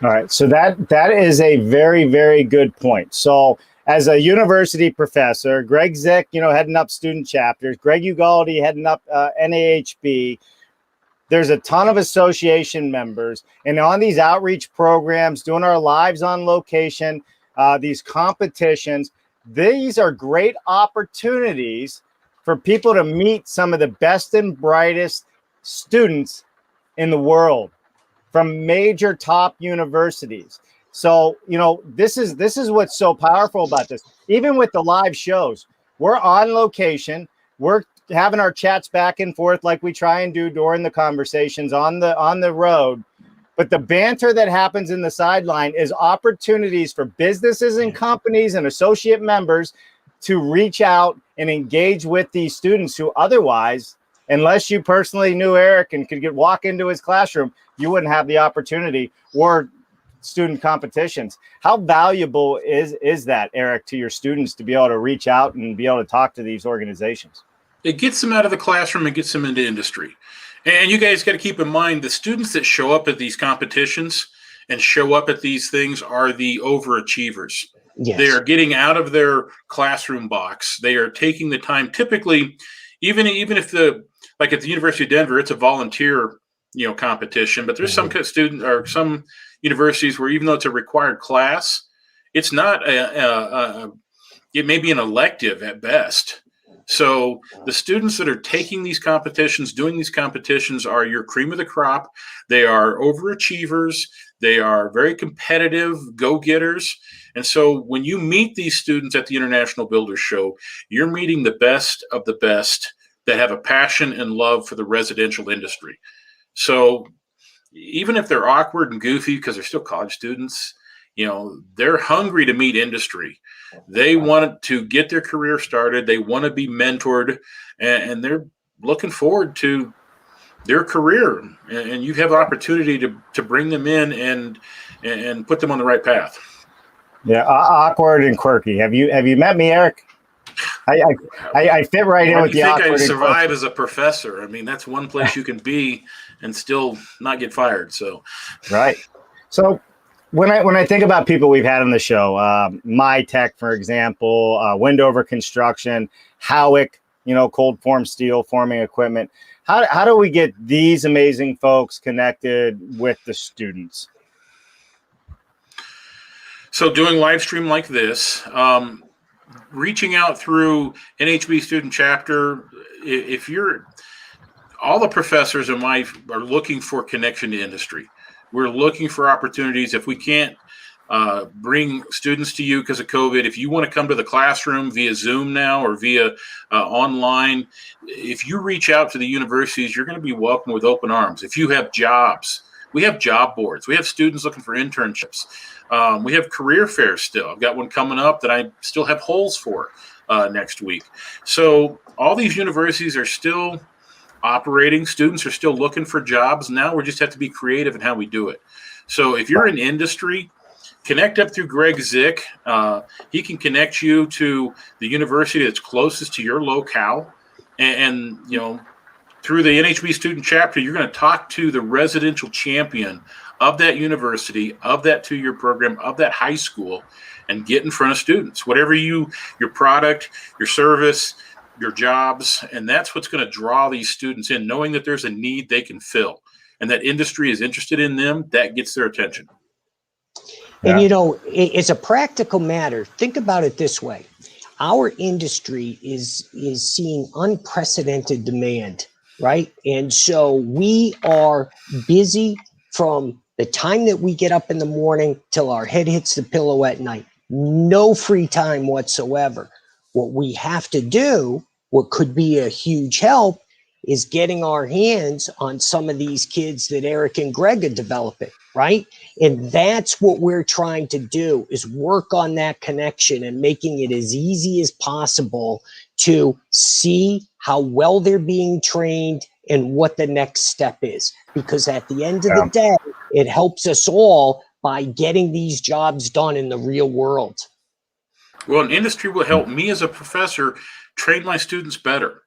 All right. So that is a very, very good point. So as a university professor, Greg Zick, you know, heading up student chapters, Greg Ugaldi heading up NAHB, there's a ton of association members, and on these outreach programs, doing our lives on location, these competitions, these are great opportunities for people to meet some of the best and brightest students in the world from major top universities. So, you know, this is what's so powerful about this. Even with the live shows, we're on location. We're having our chats back and forth like we try and do during the conversations on the road. But the banter that happens in the sideline is opportunities for businesses and companies and associate members to reach out and engage with these students who otherwise, unless you personally knew Eric and could walk into his classroom, you wouldn't have the opportunity, or student competitions. How valuable is that, Eric, to your students to be able to reach out and be able to talk to these organizations? It gets them out of the classroom and gets them into industry. And you guys got to keep in mind, the students that show up at these competitions and show up at these things are the overachievers. Yes. They are getting out of their classroom box. They are taking the time. Typically, even if like at the University of Denver, it's a volunteer, competition, but there's some student or some universities where even though it's a required class, it's not it may be an elective at best. So the students that are taking these competitions, doing these competitions, are your cream of the crop. They are overachievers. They are very competitive go-getters. And so when you meet these students at the International Builders Show, you're meeting the best of the best that have a passion and love for the residential industry. So even if they're awkward and goofy because they're still college students, they're hungry to meet industry. They want to get their career started. They want to be mentored, and they're looking forward to their career. And you have the opportunity to bring them in and put them on the right path. Yeah, awkward and quirky. Have you met me, Eric? I fit right in with the awkward. I think I survive as a professor. I mean, that's one place you can be and still not get fired. So, right. So when I think about people we've had on the show, MyTech, for example, Windover Construction, Howick, cold form steel forming equipment. How do we get these amazing folks connected with the students? So doing live stream like this, reaching out through NHB student chapter. If you're, all the professors in my are looking for connection to industry. We're looking for opportunities. If we can't bring students to you because of COVID, if you want to come to the classroom via Zoom now or via online, if you reach out to the universities, you're going to be welcomed with open arms. If you have jobs, we have job boards. We have students looking for internships. We have career fairs still. I've got one coming up that I still have holes for next week. So all these universities are still operating. Students are still looking for jobs. Now we just have to be creative in how we do it. So if you're in industry, connect up through Greg Zick. He can connect you to the university that's closest to your locale. And through the NHB student chapter, you're going to talk to the residential champion of that university, of that two-year program, of that high school, and get in front of students. Whatever your product, your service, your jobs, and that's what's going to draw these students in, knowing that there's a need they can fill and that industry is interested in them. That gets their attention. And it's a practical matter. Think about it this way. Our industry is seeing unprecedented demand, right? And so we are busy from the time that we get up in the morning till our head hits the pillow at night. No free time whatsoever. What we have to do, what could be a huge help, is getting our hands on some of these kids that Eric and Greg are developing, right? And that's what we're trying to do, is work on that connection and making it as easy as possible to see how well they're being trained and what the next step is. Because at the end of the day, it helps us all by getting these jobs done in the real world. Well, an industry will help me as a professor train my students better.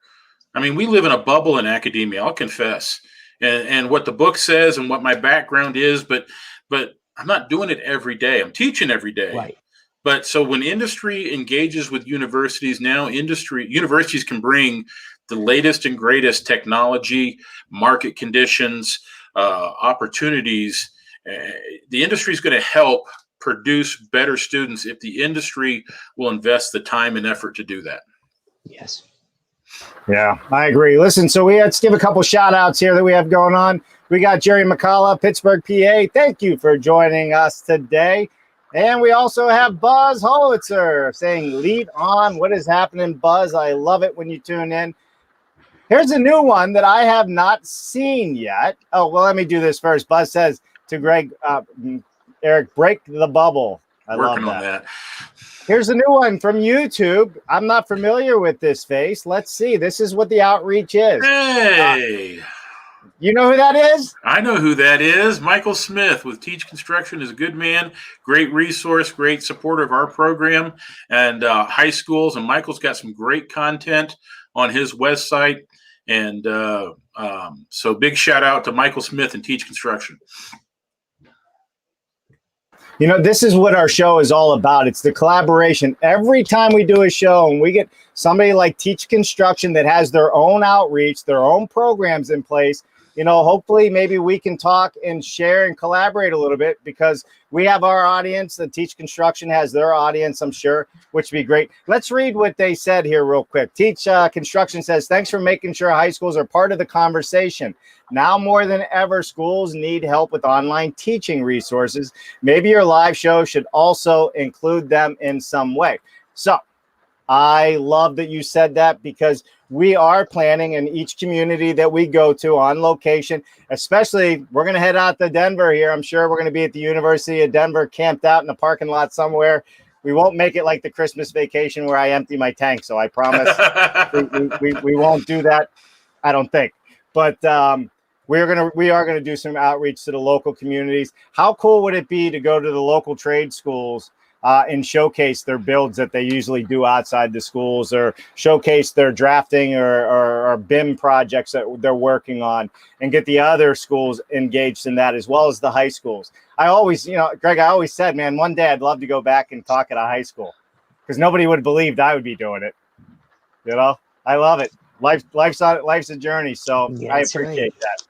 I mean, we live in a bubble in academia, I'll confess, and what the book says and what my background is, but I'm not doing it every day. I'm teaching every day. Right. But so when industry engages with universities now, universities can bring the latest and greatest technology, market conditions, opportunities. The industry is going to help produce better students if the industry will invest the time and effort to do that. Yes. Yeah, I agree. Listen, so let's give a couple shout outs here that we have going on. We got Jerry McCullough, Pittsburgh, PA. Thank you for joining us today. And we also have Buzz Holitzer saying, lead on. What is happening, Buzz? I love it when you tune in. Here's a new one that I have not seen yet. Oh, well, let me do this first. Buzz says, to Greg. Eric, break the bubble. I Working love on that. that. Here's a new one from YouTube. I'm not familiar with this face. Let's see. This is what the outreach is. Hey, You know who that is? I know who that is. Michael Smith with Teach Construction is a good man, great resource, great supporter of our program and high schools. And Michael's got some great content on his website. And so big shout out to Michael Smith and Teach Construction. You know, this is what our show is all about. It's the collaboration. Every time we do a show and we get somebody like Teach Construction that has their own outreach, their own programs in place, you know, hopefully maybe we can talk and share and collaborate a little bit, because we have our audience. The Teach Construction has their audience, I'm sure, which would be great. Let's read what they said here real quick. Teach Construction says, thanks for making sure high schools are part of the conversation. Now more than ever, schools need help with online teaching resources. Maybe your live show should also include them in some way. So I love that you said that, because we are planning in each community that we go to on location, especially we're going to head out to Denver here. I'm sure we're going to be at the University of Denver, camped out in the parking lot somewhere. We won't make it like the Christmas vacation where I empty my tank. So I promise we won't do that. I don't think. But we are going to do some outreach to the local communities. How cool would it be to go to the local trade schools and showcase their builds that they usually do outside the schools, or showcase their drafting or BIM projects that they're working on, and get the other schools engaged in that, as well as the high schools. I always, you know, Greg, I always said, man, one day I'd love to go back and talk at a high school, because nobody would have believed I would be doing it. You know, I love it. Life's a journey. So Yeah, I that's appreciate that.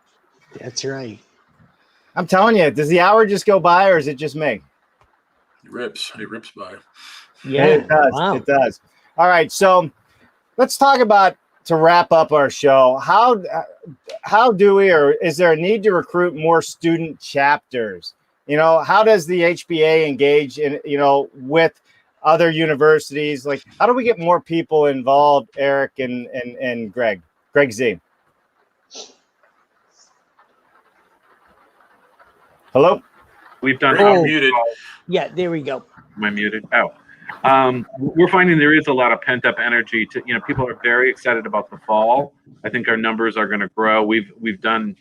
That's right. I'm telling you, does the hour just go by, or is it just me? It rips by. Yeah. It does. Wow. It does. All right. So let's talk about, to wrap up our show, how do we, or is there a need to recruit more student chapters? You know, how does the HBA engage in, you know, with other universities? Like, how do we get more people involved, Eric and Greg Z? Hello? We've done You're muted. Yeah, there we go. Am I muted? Oh, we're finding there is a lot of pent up energy. To, you know, people are very excited about the fall. I think our numbers are going to grow. We've done,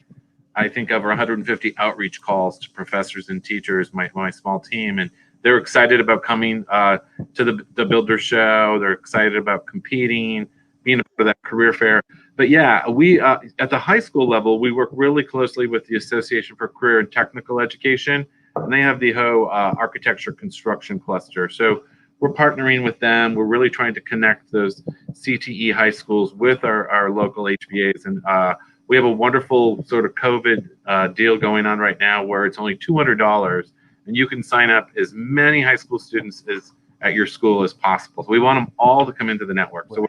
I think, over 150 outreach calls to professors and teachers, my small team, and they're excited about coming to the Builder Show. They're excited about competing, being a part of that career fair. But yeah, we at the high school level, we work really closely with the Association for Career and Technical Education, and they have the whole architecture construction cluster. So we're partnering with them. We're really trying to connect those CTE high schools with our local HBAs. And we have a wonderful sort of COVID deal going on right now, where it's only $200, and you can sign up as many high school students as at your school as possible. So we want them all to come into the network. So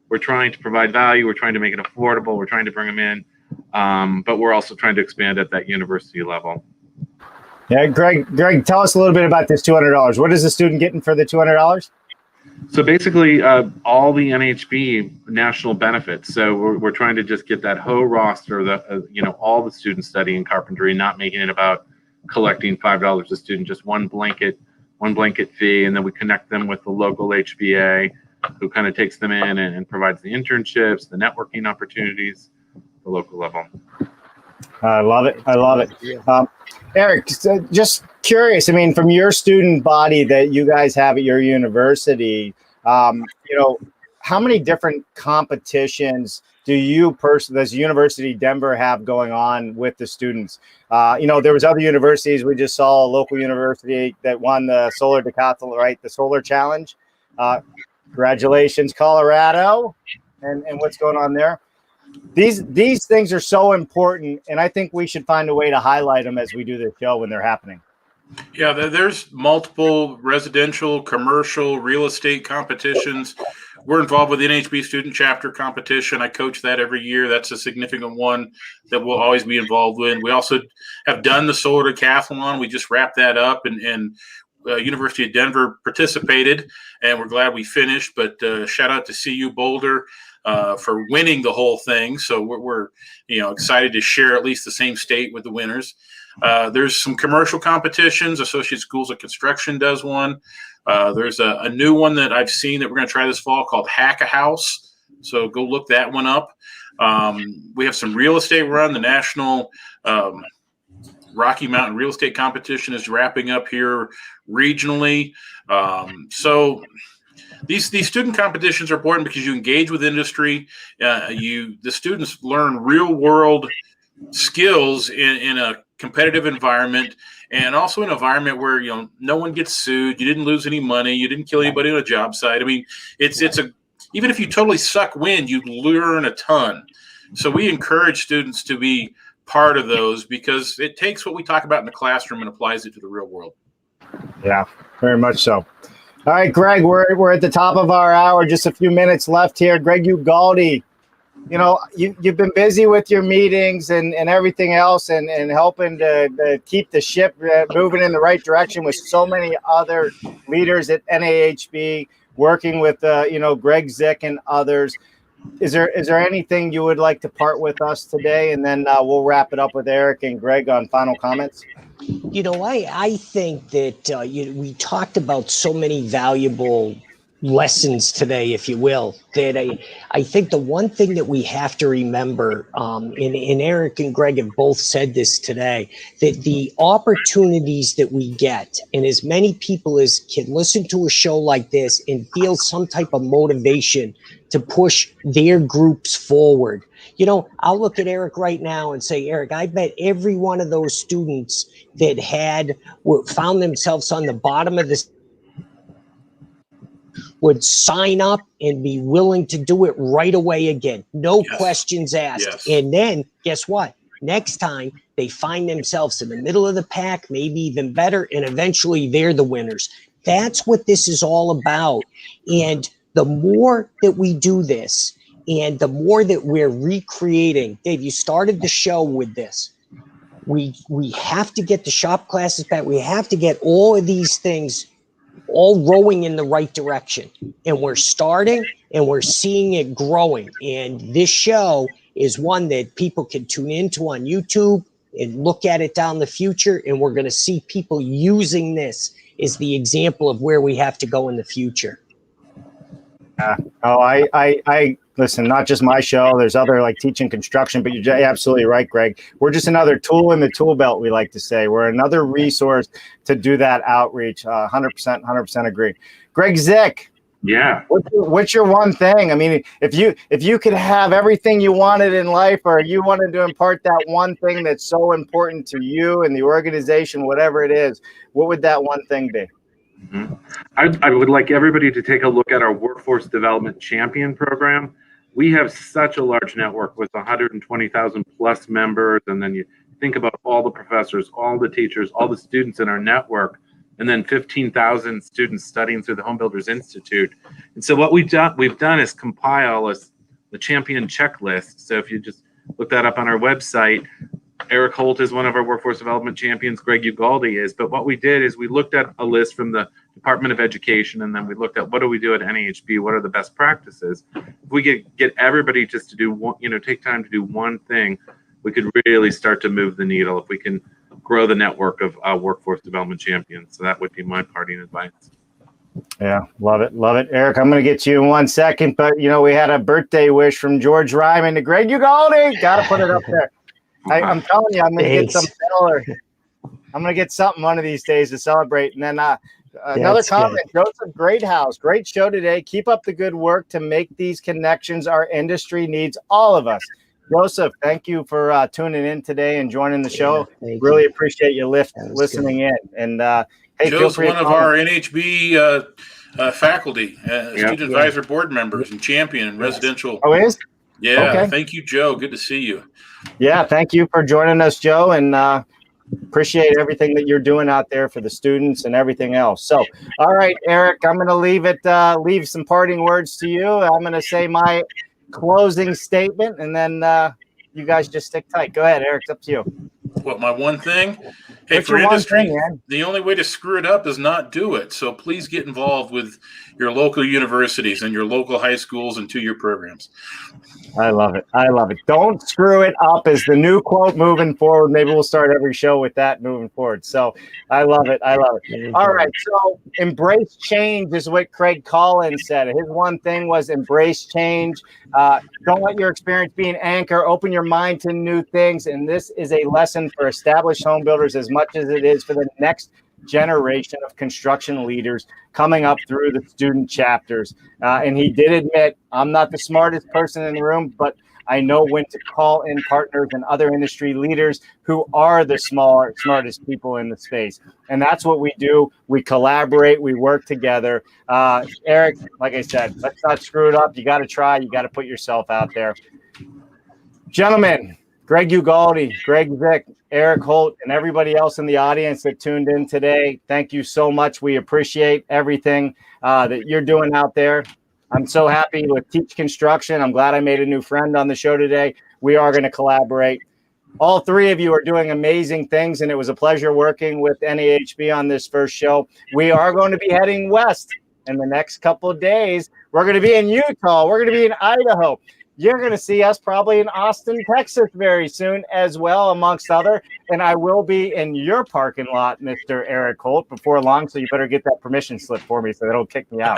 we're trying to provide value. We're trying to make it affordable. We're trying to bring them in, but we're also trying to expand at that university level. Yeah, Greg, tell us a little bit about this $200. What is the student getting for the $200? So basically, all the NHB national benefits. So we're trying to just get that whole roster, all the students studying carpentry, not making it about collecting $5 a student, just one blanket fee, and then we connect them with the local HBA, who kind of takes them in and provides the internships, the networking opportunities, the local level. I love it. Eric, just curious. I mean, from your student body that you guys have at your university, how many different competitions does University of Denver have going on with the students? There was other universities. We just saw a local university that won the Solar Decathlon, right? The Solar Challenge. Congratulations, Colorado, and what's going on there. These things are so important, and I think we should find a way to highlight them as we do the show when they're happening. Yeah, there's multiple residential, commercial, real estate competitions. We're involved with the NHB Student Chapter competition. I coach that every year. That's a significant one that we'll always be involved in. We also have done the Solar Decathlon. We just wrapped that up, and University of Denver participated, and we're glad we finished. But shout out to CU Boulder. for winning the whole thing. So we're excited to share at least the same state with the winners. There's some commercial competitions. Associate Schools of Construction does one. There's a new one that I've seen that we're going to try this fall called Hack a House. So go look that one up. We have some real estate run. The National Rocky Mountain Real Estate Competition is wrapping up here regionally. So these student competitions are important because you engage with industry. The students learn real world skills in a competitive environment, and also an environment where no one gets sued. You didn't lose any money. You didn't kill anybody on a job site. I mean, even if you totally suck wind, you learn a ton. So we encourage students to be part of those because it takes what we talk about in the classroom and applies it to the real world. Yeah, very much so. All right, Greg, we're at the top of our hour. Just a few minutes left here. Greg Ugaldi, you've been busy with your meetings and everything else and helping to keep the ship moving in the right direction with so many other leaders at NAHB, working with, Greg Zick and others. Is there anything you would like to part with us today? And then we'll wrap it up with Eric and Greg on final comments. I think that we talked about so many valuable lessons today, if you will, that I think the one thing that we have to remember, and Eric and Greg have both said this today, that the opportunities that we get, and as many people as can listen to a show like this and feel some type of motivation to push their groups forward. I'll look at Eric right now and say, Eric, I bet every one of those students that found themselves on the bottom of this would sign up and be willing to do it right away again. No questions asked. Yes. And then guess what? Next time they find themselves in the middle of the pack, maybe even better, and eventually they're the winners. That's what this is all about. And the more that we do this and the more that we're recreating, Dave, you started the show with this. We have to get the shop classes back. We have to get all of these things all rowing in the right direction. And we're starting and we're seeing it growing. And this show is one that people can tune into on YouTube and look at it down the future. And we're going to see people using this as the example of where we have to go in the future. I listen, not just my show. There's other like teaching construction, but you're absolutely right, Greg. We're just another tool in the tool belt, we like to say. We're another resource to do that outreach. 100% agree. Greg Zick. Yeah. What's your one thing? I mean, if you could have everything you wanted in life, or you wanted to impart that one thing that's so important to you and the organization, whatever it is, what would that one thing be? Mm-hmm. I would like everybody to take a look at our Workforce Development Champion program. We have such a large network with 120,000 plus members. And then you think about all the professors, all the teachers, all the students in our network, and then 15,000 students studying through the Home Builders Institute. And so what we've done is compile the champion checklist. So if you just look that up on our website, Eric Holt is one of our workforce development champions. Greg Ugaldi is. But what we did is we looked at a list from the Department of Education, and then we looked at what do we do at NAHB? What are the best practices? If we get everybody just to do one, take time to do one thing, we could really start to move the needle if we can grow the network of workforce development champions. So that would be my parting advice. Yeah, love it. Eric, I'm going to get to you in 1 second, but we had a birthday wish from George Ryman to Greg Ugaldi. Got to put it up there. I'm telling you, I'm going to get some dollar. I'm going to get something one of these days to celebrate. And then another comment, good. Joseph Greathouse, great show today. Keep up the good work to make these connections our industry needs, all of us. Joseph, thank you for tuning in today and joining the show. Really appreciate you listening in. And hey, Joe's one of our NHB faculty, student advisor board members, and champion in residential. Oh, is? Yeah. Okay. Thank you, Joe. Good to see you. Yeah, thank you for joining us, Joe, and appreciate everything that you're doing out there for the students and everything else. So, all right, Eric, I'm going to leave some parting words to you. I'm going to say my closing statement, and then you guys just stick tight. Go ahead, Eric. It's up to you. What, my one thing? Hey, What's for your one industry, thing, man? the only way to screw it up is not do it. So please get involved with your local universities and your local high schools and 2-year programs. I love it. I love it. Don't screw it up is the new quote moving forward. Maybe we'll start every show with that moving forward. So I love it. I love it. All right. So embrace change is what Craig Collins said. His one thing was embrace change. Don't let your experience be an anchor. Open your mind to new things. And this is a lesson for established home builders as much as it is for the next generation of construction leaders coming up through the student chapters. And he did admit, I'm not the smartest person in the room, but I know when to call in partners and other industry leaders who are the smartest people in the space. And that's what we do. We collaborate, we work together. Eric, like I said, let's not screw it up. You got to try, you got to put yourself out there. Gentlemen, Greg Ugaldi, Greg Vick, Eric Holt, and everybody else in the audience that tuned in today, thank you so much. We appreciate everything that you're doing out there. I'm so happy with Teach Construction. I'm glad I made a new friend on the show today. We are going to collaborate. All three of you are doing amazing things, and it was a pleasure working with NAHB on this first show. We are going to be heading west in the next couple of days. We're going to be in Utah. We're going to be in Idaho. You're going to see us probably in Austin, Texas very soon as well, amongst other. And I will be in your parking lot, Mr. Eric Holt, before long. So you better get that permission slip for me so they don't kick me out.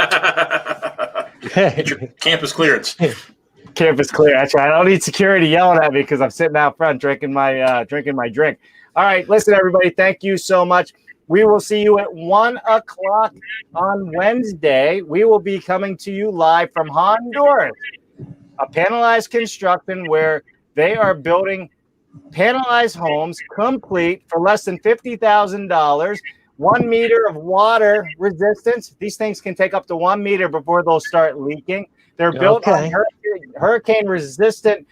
Get your campus clearance. Campus clear. That's right. I don't need security yelling at me because I'm sitting out front drinking my drink. All right. Listen, everybody. Thank you so much. We will see you at 1 o'clock on Wednesday. We will be coming to you live from Honduras. A panelized construction where they are building panelized homes complete for less than $50,000, 1 meter of water resistance. These things can take up to 1 meter before they'll start leaking. They're built on hurricane resistant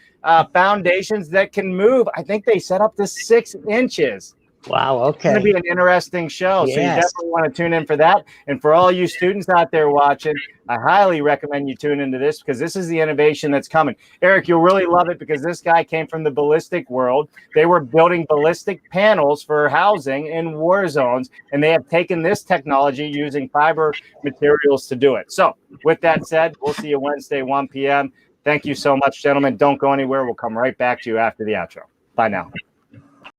foundations that can move. I think they set up to 6 inches. Wow. Okay. It's going to be an interesting show. Yes. So you definitely want to tune in for that. And for all you students out there watching, I highly recommend you tune into this because this is the innovation that's coming. Eric, you'll really love it because this guy came from the ballistic world. They were building ballistic panels for housing in war zones, and they have taken this technology using fiber materials to do it. So with that said, we'll see you Wednesday, 1 p.m. Thank you so much, gentlemen. Don't go anywhere. We'll come right back to you after the outro. Bye now.